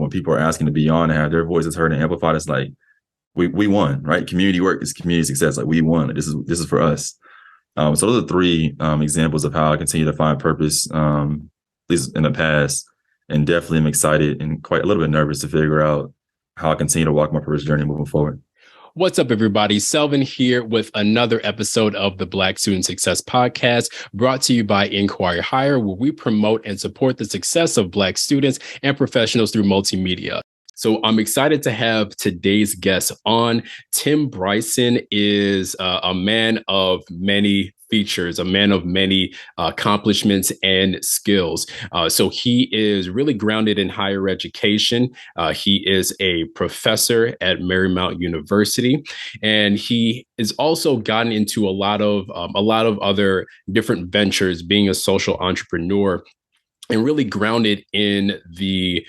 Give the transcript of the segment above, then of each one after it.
when people are asking to be on and have their voices heard and amplified, it's like we won, right? Community work is community success. Like we won. Like, this is for us. So those are three examples of how I continue to find purpose, at least in the past, and definitely am excited and quite a little bit nervous to figure out how I continue to walk my purpose journey moving forward. What's up, everybody? Selvin here with another episode of the Black Student Success Podcast, brought to you by Inquire Higher, where we promote and support the success of Black students and professionals through multimedia. So I'm excited to have today's guest on. Time Bryson is a man of many features, a man of many accomplishments and skills. So he is really grounded in higher education. He is a professor at Marymount University, and he has also gotten into a lot of other different ventures, being a social entrepreneur, and really grounded in the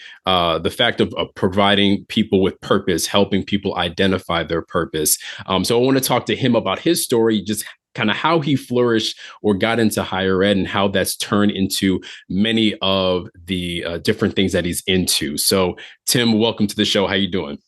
fact of providing people with purpose, helping people identify their purpose. So I want to talk to him about his story, just kind of how he flourished or got into higher ed and how that's turned into many of the different things that he's into. So Tim, welcome to the show. How you doing?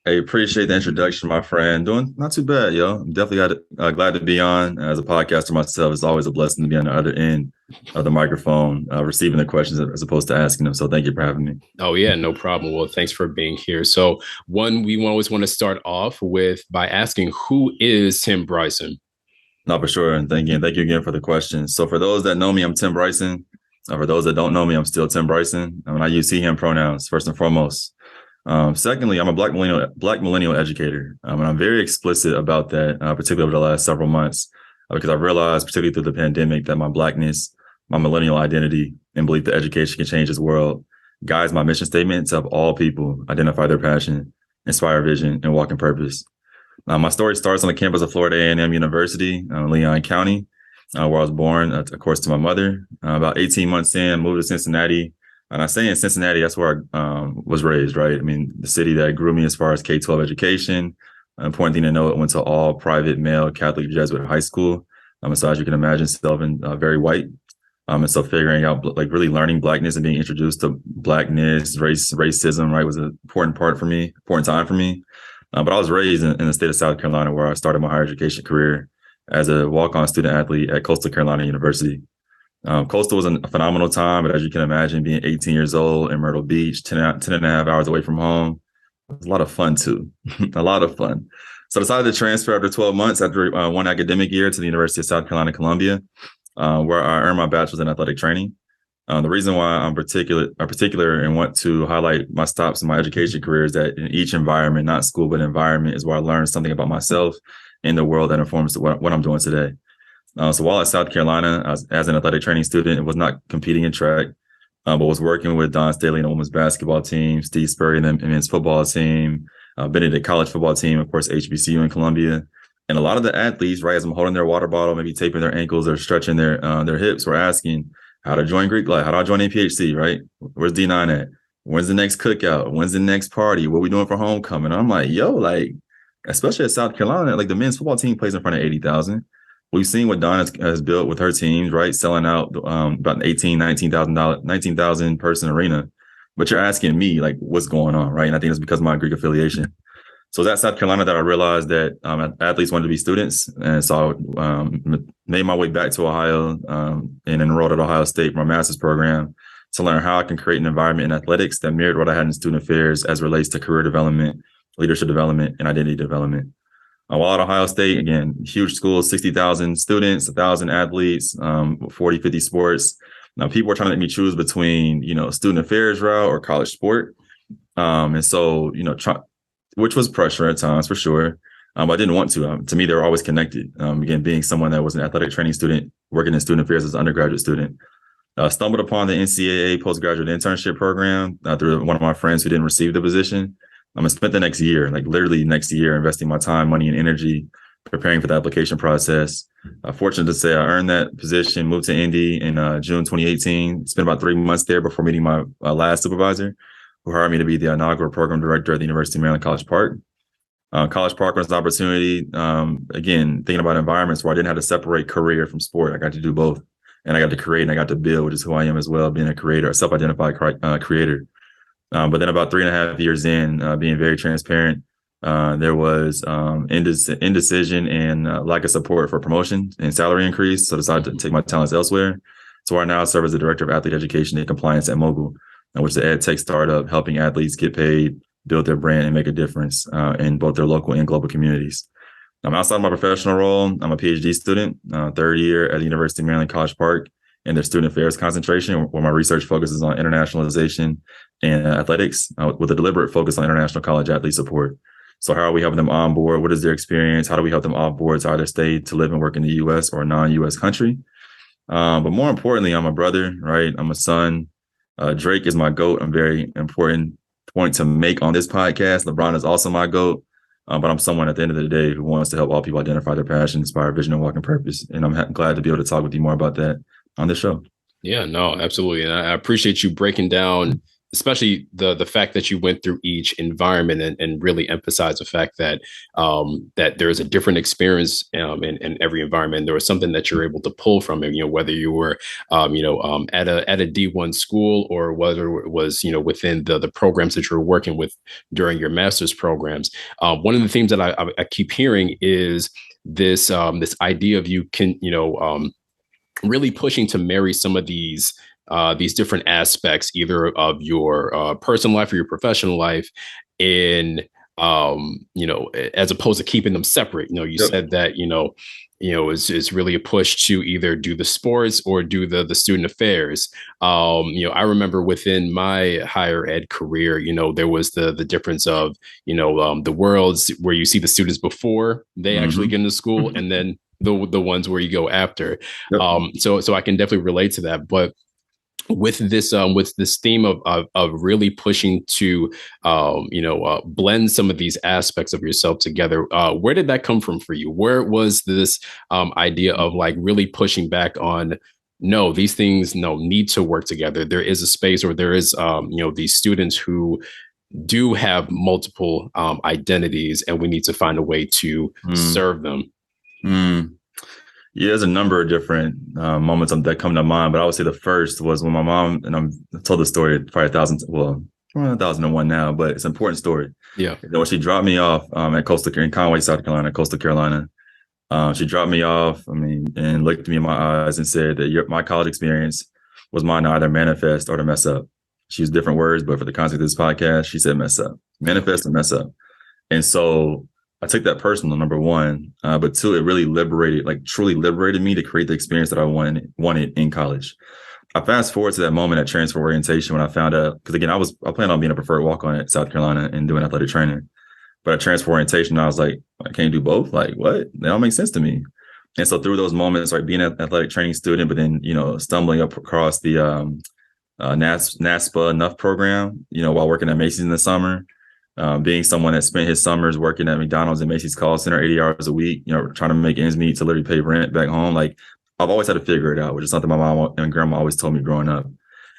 Hey, appreciate the introduction, my friend. Doing not too bad, yo. I'm definitely glad to be on. As a podcaster myself, it's always a blessing to be on the other end of the microphone, receiving the questions as opposed to asking them. So thank you for having me. Oh, yeah, no problem. Well, thanks for being here. So we always want to start off by asking, who is Time Bryson? No, for sure. And thank you again for the question. So for those that know me, I'm Time Bryson. For those that don't know me, I'm still Time Bryson. I use he, him pronouns, first and foremost. Secondly, I'm a Black millennial educator. And I'm very explicit about that, particularly over the last several months, because I realized, particularly through the pandemic, that my Blackness, my millennial identity, and belief that education can change this world guides my mission statement to help all people identify their passion, inspire vision, and walk in purpose. My story starts on the campus of Florida A&M University, Leon County, where I was born, of course, to my mother. About 18 months in, moved to Cincinnati. And I say in Cincinnati, that's where I was raised, right? I mean, the city that grew me as far as K-12 education. Important thing to know, it went to all private male Catholic Jesuit high school. So as you can imagine, Selvin, very white. And so figuring out, like really learning Blackness and being introduced to Blackness, racism, right, was an important time for me. But I was raised in the state of South Carolina, where I started my higher education career as a walk-on student athlete at Coastal Carolina University. Coastal was a phenomenal time, but as you can imagine, being 18 years old in Myrtle Beach, 10 and a half hours away from home, it was a lot of fun too, a lot of fun. So I decided to transfer after 12 months after one academic year to the University of South Carolina, Columbia, where I earned my bachelor's in athletic training. The reason why I'm particular and want to highlight my stops in my education career is that in each environment, not school, but environment, is where I learned something about myself and the world that informs what I'm doing today. So while at South Carolina, as an athletic training student, it was not competing in track, but was working with Don Staley and the women's basketball team, Steve Spurrier and the men's football team, Benedict college football team, of course, HBCU in Columbia. And a lot of the athletes, right, as I'm holding their water bottle, maybe taping their ankles or stretching their hips, were asking how to join Greek Life, how do I join NPHC, right? Where's D9 at? When's the next cookout? When's the next party? What are we doing for homecoming? And I'm like, yo, like, especially at South Carolina, like the men's football team plays in front of 80,000. We've seen what Dawn has built with her teams, right? Selling out about $19,000 person arena. But you're asking me, like, what's going on, right? And I think it's because of my Greek affiliation. So it was at South Carolina that I realized that athletes wanted to be students. And so I made my way back to Ohio and enrolled at Ohio State for my master's program to learn how I can create an environment in athletics that mirrored what I had in student affairs as it relates to career development, leadership development, and identity development. While at Ohio State, again, huge school, 60,000 students, 1,000 athletes, 40, 50 sports. Now, people were trying to make me choose between, student affairs route or college sport. And so, which was pressure at times for sure. I didn't want to. To me, they were always connected. Again, being someone that was an athletic training student, working in student affairs as an undergraduate student. Stumbled upon the NCAA postgraduate internship program through one of my friends who didn't receive the position. I spent the next year, like literally next year, investing my time, money, and energy preparing for the application process. Fortunate to say I earned that position, moved to Indy in June 2018, spent about 3 months there before meeting my last supervisor, who hired me to be the inaugural program director at the University of Maryland, College Park. College Park was an opportunity, again, thinking about environments where I didn't have to separate career from sport. I got to do both. And I got to create and I got to build, which is who I am as well, being a creator, a self-identified creator. But then about 3.5 years in, being very transparent, there was indecision and lack of support for promotion and salary increase. So I decided to take my talents elsewhere. So I now serve as the director of athlete education and compliance at Mogul, which is an ed tech startup helping athletes get paid, build their brand, and make a difference in both their local and global communities. Outside of my professional role, I'm a PhD student, third year at the University of Maryland College Park in their student affairs concentration, where my research focuses on internationalization and athletics with a deliberate focus on international college athlete support. So how are we helping them on board? What is their experience? How do we help them off board to either stay to live and work in the U.S. or a non-U.S. country? But more importantly, I'm a brother, right? I'm a son. Drake is my GOAT. I'm very important point to make on this podcast. LeBron is also my GOAT. But I'm someone at the end of the day who wants to help all people identify their passion, inspire vision, and walk in purpose. And I'm glad to be able to talk with you more about that on this show. Yeah, no, absolutely. And I appreciate you breaking down, especially the fact that you went through each environment and really emphasize the fact that that there is a different experience in every environment. There was something that you're able to pull from it, whether you were, at a D1 school or whether it was, within the programs that you're working with during your master's programs. One of the themes that I keep hearing is this idea of you can, really pushing to marry some of these different aspects, either of your personal life or your professional life, in as opposed to keeping them separate. You said that it's really a push to either do the sports or do the student affairs. I remember within my higher ed career, there was the difference of the worlds where you see the students before they actually get into school, and then the ones where you go after. So I can definitely relate to that. But with this theme of really pushing to blend some of these aspects of yourself together, where did that come from for you? Where was this idea of like really pushing back on, no, these things need to work together? There is a space, or there is these students who do have multiple identities, and we need to find a way to serve them. Yeah, there's a number of different moments that come to mind, but I would say the first was when my mom, and I told the story probably 1,001 now, but it's an important story. Yeah. When she dropped me off in Conway, South Carolina, Coastal Carolina, she dropped me off, and looked me in my eyes and said that my college experience was mine to either manifest or to mess up. She used different words, but for the context of this podcast, she said mess up, manifest or mess up. And so I took that personal, number one, but two, it really truly liberated me to create the experience that I wanted in college. I fast forward to that moment at transfer orientation when I found out, because again, I planned on being a preferred walk-on at South Carolina and doing athletic training. But at transfer orientation, I was like, I can't do both. Like, what? That don't make sense to me. And so through those moments, like being an athletic training student, but then, stumbling up across the NASPA enough program, while working at Macy's in the summer, being someone that spent his summers working at McDonald's and Macy's call center 80 hours a week, trying to make ends meet to literally pay rent back home. Like, I've always had to figure it out, which is something my mom and grandma always told me growing up.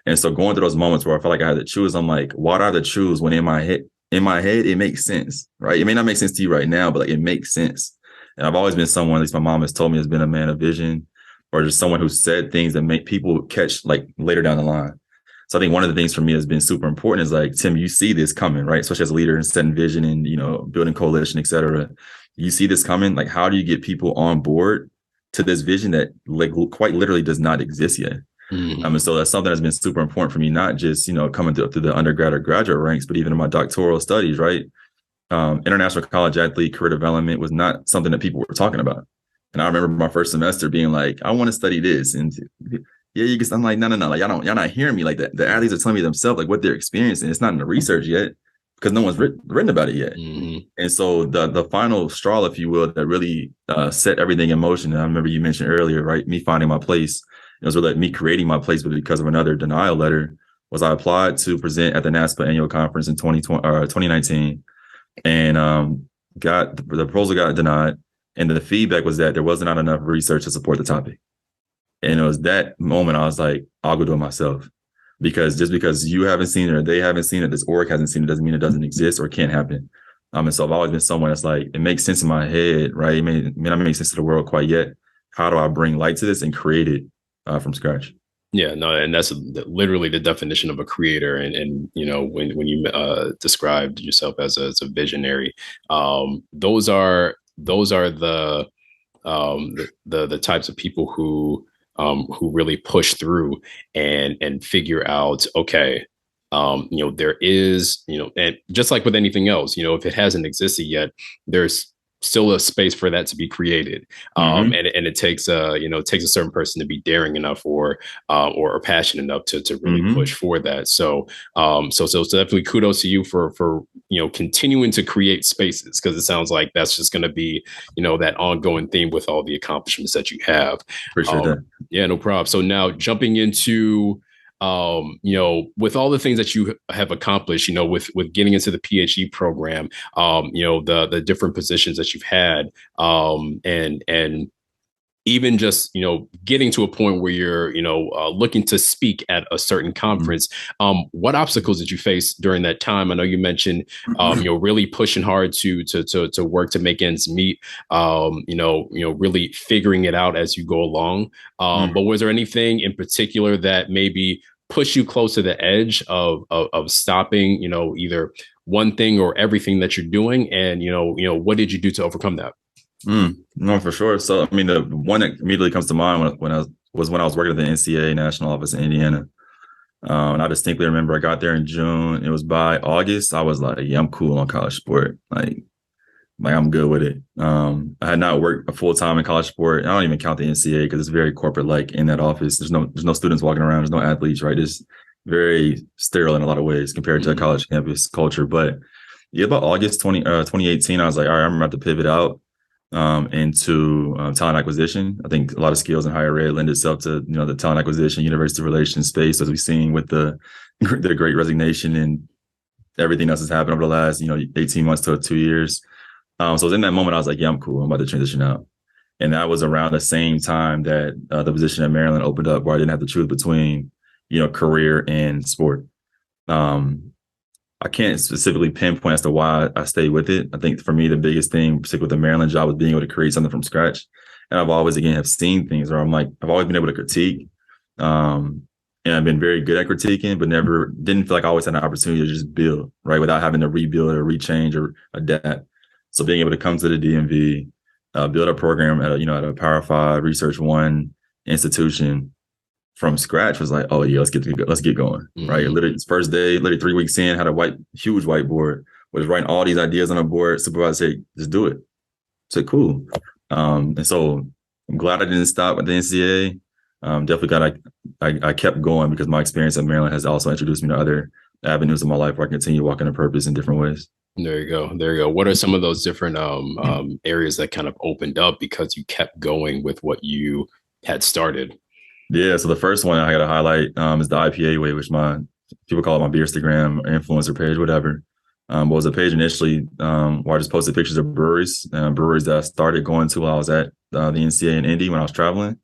And so going through those moments where I felt like I had to choose, I'm like, why do I have to choose when in my head, it makes sense, right? It may not make sense to you right now, but like it makes sense. And I've always been someone, at least my mom has told me, has been a man of vision, or just someone who said things that make people catch like later down the line. So I think one of the things for me has been super important is like, Tim, you see this coming, right? Especially as a leader and setting vision and, building coalition, et cetera. You see this coming. Like, how do you get people on board to this vision that like quite literally does not exist yet? And so that's something that's been super important for me, not just, coming through the undergrad or graduate ranks, but even in my doctoral studies, right? International college athlete career development was not something that people were talking about. And I remember my first semester being like, I want to study this. And yeah, I'm like, no. Like, y'all not hearing me like that. The athletes are telling me themselves like what they're experiencing. It's not in the research yet because no one's written about it yet. And so the final straw, if you will, that really set everything in motion. And I remember you mentioned earlier, right? Me finding my place. It was really me creating my place, but because of another denial letter, was I applied to present at the NASPA annual conference in 2019, and the proposal got denied. And the feedback was that there wasn't enough research to support the topic. And it was that moment I was like, I'll go do it myself. Because just because you haven't seen it or they haven't seen it, this org hasn't seen it, doesn't mean it doesn't exist or can't happen. And so I've always been someone that's like, it makes sense in my head, right? It may not make sense to the world quite yet. How do I bring light to this and create it from scratch? Yeah, no, and that's literally the definition of a creator. And you know, when you described yourself as a visionary, those are the types of people who really push through and figure out, okay, you know, there is, you know, and just like with anything else, you know, if it hasn't existed yet, there's still a space for that to be created. Mm-hmm. And it takes you know, it takes a certain person to be daring enough or passionate enough to really Mm-hmm. push for that. So so definitely kudos to you for you know, continuing to create spaces, because it sounds like that's just going to be, you know, that ongoing theme with all the accomplishments that you have. Appreciate that. Yeah, no problem. So now jumping into you know, with all the things that you have accomplished, you know, with getting into the PhD program, you know, the different positions that you've had, and even just, you know, getting to a point where you're, you know, looking to speak at a certain conference. What obstacles did you face during that time? I know you mentioned, you know, really pushing hard to work to make ends meet. You know, really figuring it out as you go along. Mm-hmm. But was there anything in particular that maybe push you close to the edge of stopping, you know, either one thing or everything that you're doing? And you know, what did you do to overcome that? No, for sure. So, I mean, the one that immediately comes to mind when I was working at the NCAA national office in Indiana. And I distinctly remember I got there in June. It was by August. I was like, yeah, I'm cool on college sport. Like I'm good with it. I had not worked a full time in college sport. I don't even count the NCAA because it's very corporate like in that office. There's no students walking around. There's no athletes, right? It's very sterile in a lot of ways compared to a college campus culture. But yeah, about August 2018, I was like, all right, I'm about to pivot out into talent acquisition. I think a lot of skills in higher ed lend itself to, you know, the talent acquisition, university relations space, as we've seen with the great resignation and everything else that's happened over the last, you know, 18 months to 2 years. So in that moment, I was like, yeah, I'm cool. I'm about to transition out. And that was around the same time that the position at Maryland opened up, where I didn't have to choose between, you know, career and sport. Um, I can't specifically pinpoint as to why I stayed with it. I think for me, the biggest thing, particularly with the Maryland job, was being able to create something from scratch. And I've always, again, have seen things where I'm like, I've always been able to critique. And I've been very good at critiquing, but never didn't feel like I always had an opportunity to just build, right, without having to rebuild or rechange or adapt. So being able to come to the DMV, build a program at a Power 5 Research One institution from scratch was like, oh yeah, let's get going. Right. Literally first day, literally 3 weeks in, had a huge whiteboard, was writing all these ideas on a board. Supervisor said, just do it. I said, cool. And so I'm glad I didn't stop at the NCAA. Definitely glad I kept going, because my experience at Maryland has also introduced me to other avenues of my life where I continue walking a purpose in different ways. There you go. There you go. What are some of those different areas that kind of opened up because you kept going with what you had started? Yeah, so the first one I got to highlight is the IPA way, which people call it my Beerstagram influencer page, whatever. But was a page initially where I just posted pictures of breweries that I started going to while I was at the NCAA in Indy when I was traveling.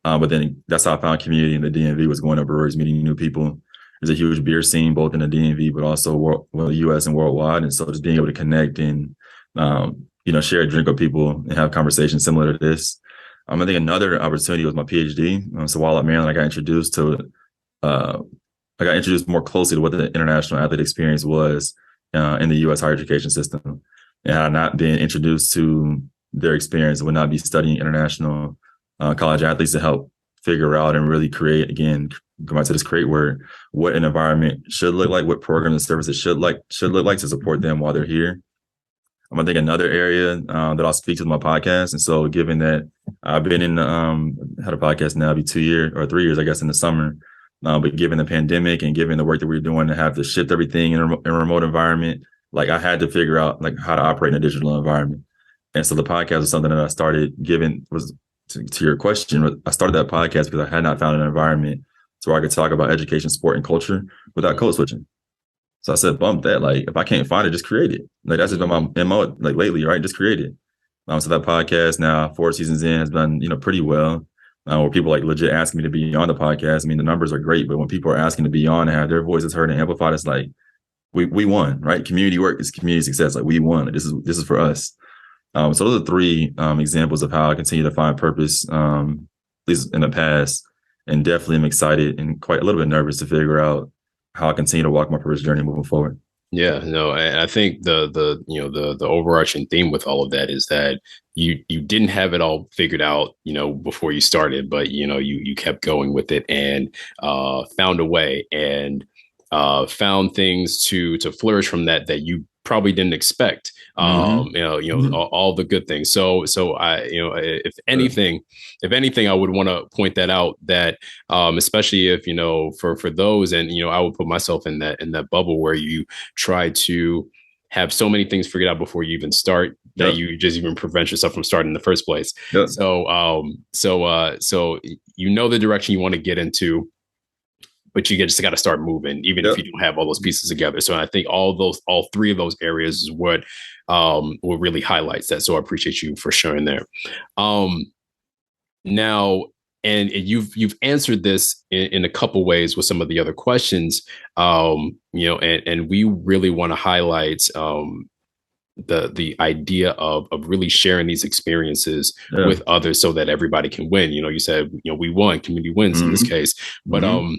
But then that's how I found community in the DMV, was going to breweries, meeting new people. There's a huge beer scene both in the DMV, but also U.S. and worldwide. And so just being able to connect and share a drink with people and have conversations similar to this. I think another opportunity was my PhD. So while at Maryland, I got introduced more closely to what the international athlete experience was in the U.S. higher education system. And had I not been introduced to their experience, I would not be studying international college athletes to help figure out and really create, again, come back to this create word, what an environment should look like, what programs and services should look like to support them while they're here. I think another area that I'll speak to my podcast. And so given that I've been had a podcast now, it'll be 2 years or 3 years, I guess, in the summer. But given the pandemic and given the work that we're doing to have to shift everything in a remote environment, like I had to figure out like how to operate in a digital environment. And so the podcast was something that I started to your question. I started that podcast because I had not found an environment where I could talk about education, sport, and culture without code switching. So I said, bump that. Like, if I can't find it, just create it. Like, that's just been my MO, like, lately, right? Just create it. So that podcast now, 4 seasons in, has done, pretty well. Where people like legit asking me to be on the podcast. I mean, the numbers are great, but when people are asking to be on and have their voices heard and amplified, it's like, we won, right? Community work is community success. Like, we won. Like, this is for us. So those are 3 examples of how I continue to find purpose, at least in the past, and definitely am excited and quite a little bit nervous to figure out how I continue to walk my purpose journey moving forward. Yeah, no, I think the overarching theme with all of that is that you didn't have it all figured out, before you started, but you kept going with it and found a way and found things to flourish from that you probably didn't expect. Mm-hmm. Mm-hmm. All the good things. So I, if anything, I would want to point that out, that especially if for those, and I would put myself in that bubble where you try to have so many things figured out before you even start that Yep. you just even prevent yourself from starting in the first place. Yep. So the direction you want to get into, but you just got to start moving, even if Yep. you don't have all those pieces together. So I think all three of those areas is what really highlights that. So I appreciate you for sharing there. Now, and you've answered this in a couple ways with some of the other questions, and we really want to highlight the idea of really sharing these experiences Yeah. with others so that everybody can win. You said we won, community wins in this Mm-hmm. case, but Mm-hmm.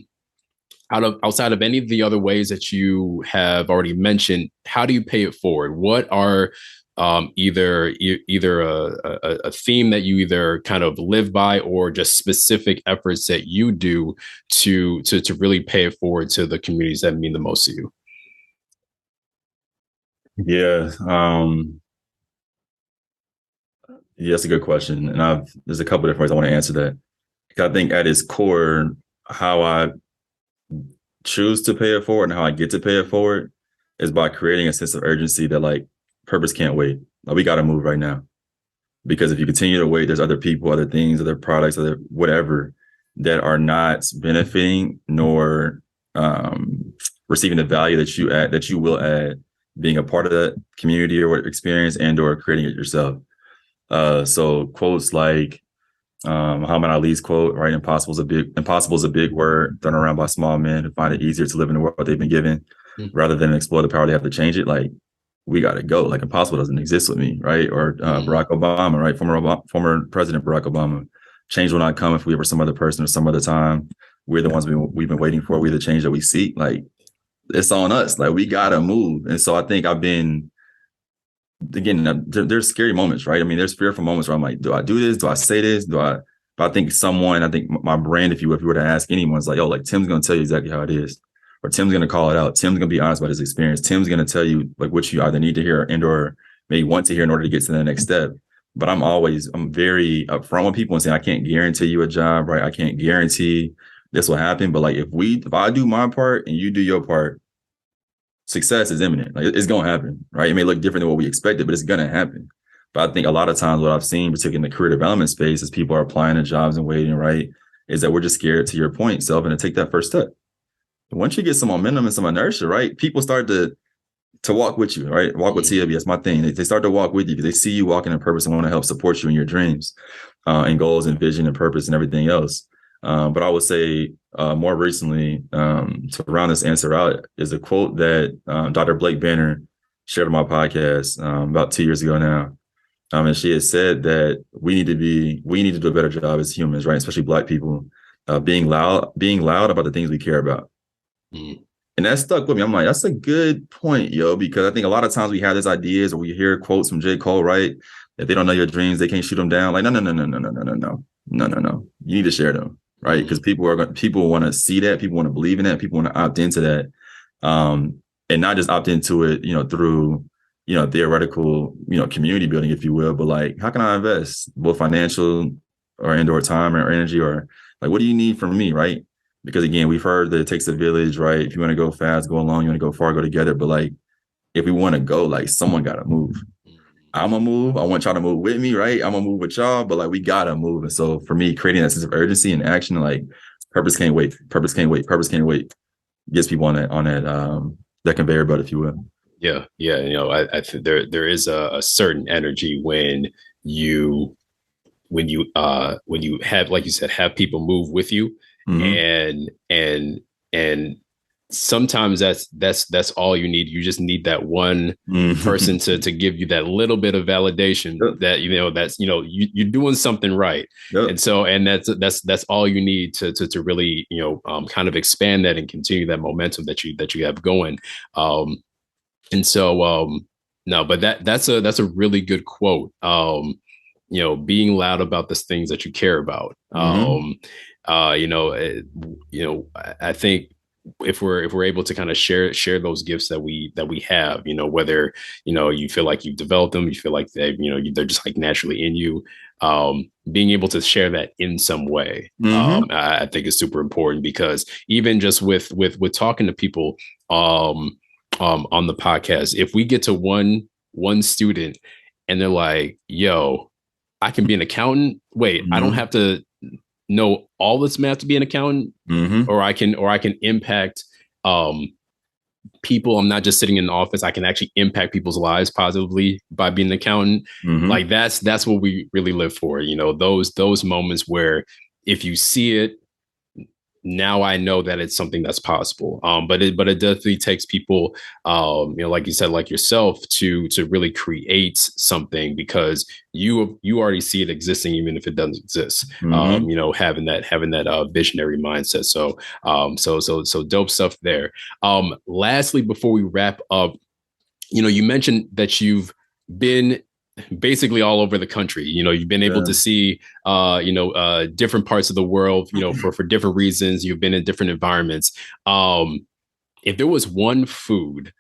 outside of any of the other ways that you have already mentioned, how do you pay it forward? What are either a theme that you either kind of live by, or just specific efforts that you do to really pay it forward to the communities that mean the most to you? Yeah. Yeah, that's a good question. And there's a couple different ways I want to answer that. I think at its core, how I choose to pay it forward and how I get to pay it forward is by creating a sense of urgency that like purpose can't wait. Like, we got to move right now. Because if you continue to wait, there's other people, other things, other products, other whatever that are not benefiting nor receiving the value that you will add being a part of that community or experience and or creating it yourself. So quotes like Muhammad Ali's quote, right? Impossible is a big word thrown around by small men who find it easier to live in the world they've been given rather than explore the power they have to change it. Like, we got to go. Like, impossible doesn't exist with me, right? Or Barack Obama, right? Former President Barack Obama. Change will not come if we were some other person or some other time. We're the ones we've been waiting for. We're the change that we seek. Like, it's on us. Like, we got to move. And so I think I've been, again, there's scary moments, right? I mean, there's fearful moments where I'm like, do I do this? Do I say this? But I think my brand, if you were to ask anyone, it's like, oh, like, Tim's going to tell you exactly how it is. Or Tim's going to call it out. Tim's going to be honest about his experience. Tim's going to tell you like what you either need to hear and or maybe want to hear in order to get to the next step. But I'm very upfront with people and saying, I can't guarantee you a job, right? I can't guarantee this will happen. But like, if I do my part and you do your part, success is imminent. Like, it's going to happen, right? It may look different than what we expected, but it's going to happen. But I think a lot of times what I've seen, particularly in the career development space, as people are applying to jobs and waiting, right, is that we're just scared, to your point, Selvin, to take that first step. Once you get some momentum and some inertia, right, people start to walk with you, right? Walk with TW. That's my thing. They start to walk with you because they see you walking in purpose and want to help support you in your dreams and goals and vision and purpose and everything else. But I would say more recently, to round this answer out, is a quote that Dr. Blake Banner shared on my podcast about 2 years ago now. And she has said that we need to do a better job as humans, right? Especially Black people, being loud about the things we care about. And that stuck with me. I'm like, that's a good point, yo, because I think a lot of times we have these ideas or we hear quotes from J. Cole, right? If they don't know your dreams, they can't shoot them down. Like, no. You need to share them, right? Because people want to see that, people want to believe in that, people want to opt into that, and not just opt into it, through theoretical, community building, if you will, but like, how can I invest both financial or time or energy, or like, what do you need from me, right? Because again, we've heard that it takes a village, right? If you want to go fast, go along. You want to go far, go together. But like, if we want to go, like, someone got to move. I'm gonna move. I want y'all to move with me, right? I'm gonna move with y'all, but like, we gotta move. And so for me, creating that sense of urgency and action, like, purpose can't wait. Purpose can't wait. Purpose can't wait. Gets people on that conveyor belt, if you will. Yeah. I think there is a certain energy when you have, like you said, have people move with you, Mm-hmm. and sometimes that's all you need. You just need that one person to give you that little bit of validation that, that's, you're doing something right. Yep. And so, and that's all you need to really, kind of expand that and continue that momentum that you have going. And so, no, but that's a really good quote. Being loud about the things that you care about. I think if we're able to kind of share those gifts that we have, whether you feel like you've developed them, you feel like they're just like naturally in you, being able to share that in some way, I think is super important, because even just with talking to people on the podcast, if we get to one student and they're like, yo, I can be an accountant. Wait, I don't have to know all this math to be an accountant, or I can impact people. I'm not just sitting in the office. I can actually impact people's lives positively by being an accountant. Like that's what we really live for. Those moments where if you see it, now I know that it's something that's possible. But it definitely takes people, like you said, like yourself, to really create something, because you already see it existing, even if it doesn't exist. Having that visionary mindset. So dope stuff there. Lastly, before we wrap up, you mentioned that you've been basically all over the country. You've been able to see different parts of the world, for different reasons. You've been in different environments. If there was one food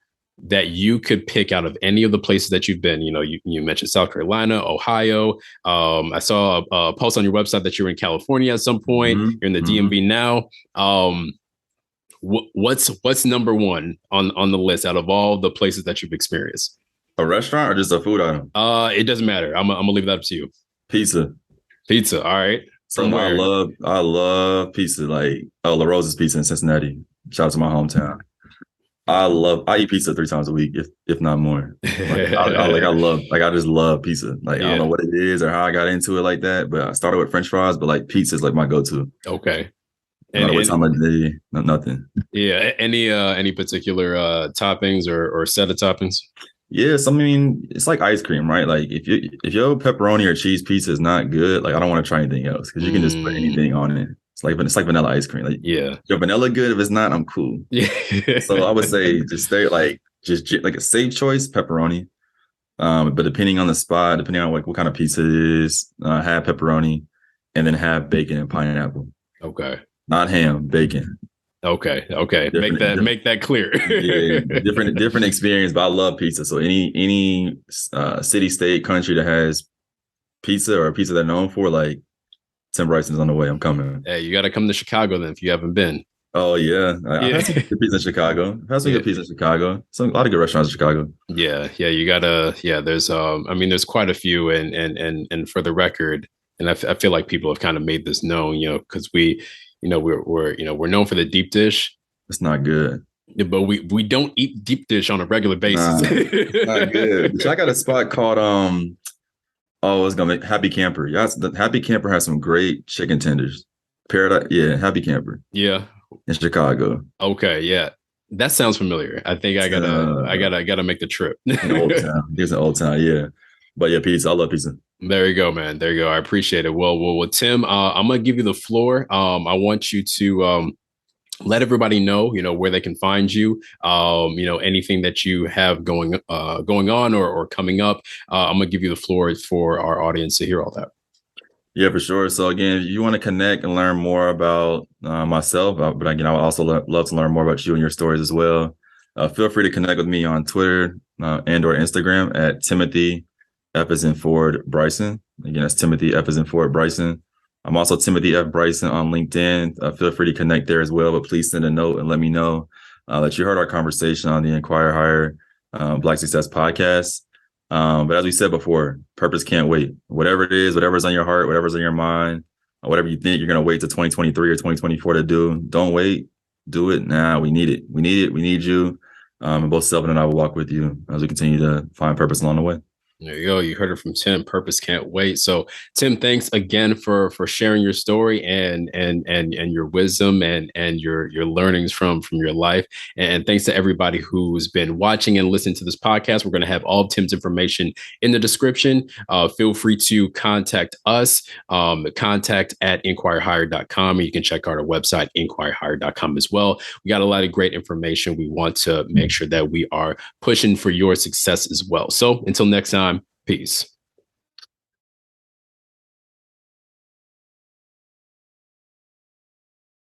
that you could pick out of any of the places that you've been, you mentioned South Carolina, Ohio. I saw a post on your website that you were in California at some point. You're in the DMV now. What's number one on the list out of all the places that you've experienced? A restaurant or just a food item? It doesn't matter. I'm gonna leave that up to you. Pizza. All right. So I love pizza. Like La Rosa's Pizza in Cincinnati. Shout out to my hometown. I eat pizza 3 times a week, if not more. I just love pizza. Like, I don't know what it is or how I got into it like that, but I started with French fries, but like pizza is like my go-to. Okay. No matter what time of day, nothing. Yeah. Any particular toppings or set of toppings? Yes, I mean, it's like ice cream, right? Like if your pepperoni or cheese pizza is not good, like I don't want to try anything else, because you can just put anything on it. It's like vanilla ice cream. Like, your vanilla good. If it's not, I'm cool. Yeah. So I would say just stay like a safe choice, pepperoni. But depending on the spot, depending on what kind of pizza it is, have pepperoni, and then have bacon and pineapple. Okay. Not ham, bacon. Okay. Make that clear. Yeah, different experience, but I love pizza. So any city, state, country that has pizza or a pizza they're known for, like Tim Bryson's on the way. I'm coming. Hey, you got to come to Chicago then if you haven't been. Oh yeah, I've had some good pizza in Chicago. I've had some good pizza in Chicago. A lot of good restaurants in Chicago. Yeah, you gotta. Yeah, there's there's quite a few, and for the record, and I feel like people have kind of made this known, because we're known for the deep dish. It's not good. But we don't eat deep dish on a regular basis. Not good. I got a spot called it's gonna make Happy Camper. Yeah, the Happy Camper has some great chicken tenders. Paradise, yeah, Happy Camper. Yeah. In Chicago. Okay, yeah. That sounds familiar. I think I gotta make the trip. Old Town. It's an Old Town, yeah. But yeah, pizza. I love pizza. There you go, man. There you go. I appreciate it. Well, Tim, I'm gonna give you the floor. I want you to let everybody know, where they can find you. Anything that you have going on or coming up. I'm gonna give you the floor for our audience to hear all that. Yeah, for sure. So again, if you want to connect and learn more about myself, but again, I would also love to learn more about you and your stories as well. Feel free to connect with me on Twitter and or Instagram at Timothy F as in Ford Bryson. Again, that's Timothy F as in Ford Bryson. I'm also Timothy F. Bryson on LinkedIn. Feel free to connect there as well, but please send a note and let me know that you heard our conversation on the Inquire Higher Black Success podcast. But as we said before, purpose can't wait. Whatever it is, whatever's on your heart, whatever's on your mind, or whatever you think you're going to wait to 2023 or 2024 to do, don't wait. Do it now. We need it. We need it. We need you. And both Selvin and I will walk with you as we continue to find purpose along the way. There you go. You heard it from Tim. Purpose can't wait. So, Tim, thanks again for sharing your story and your wisdom and your learnings from your life. And thanks to everybody who's been watching and listening to this podcast. We're going to have all of Tim's information in the description. Feel free to contact us. Contact at inquirehigher.com. And you can check out our website, inquirehigher.com as well. We got a lot of great information. We want to make sure that we are pushing for your success as well. So until next time, peace.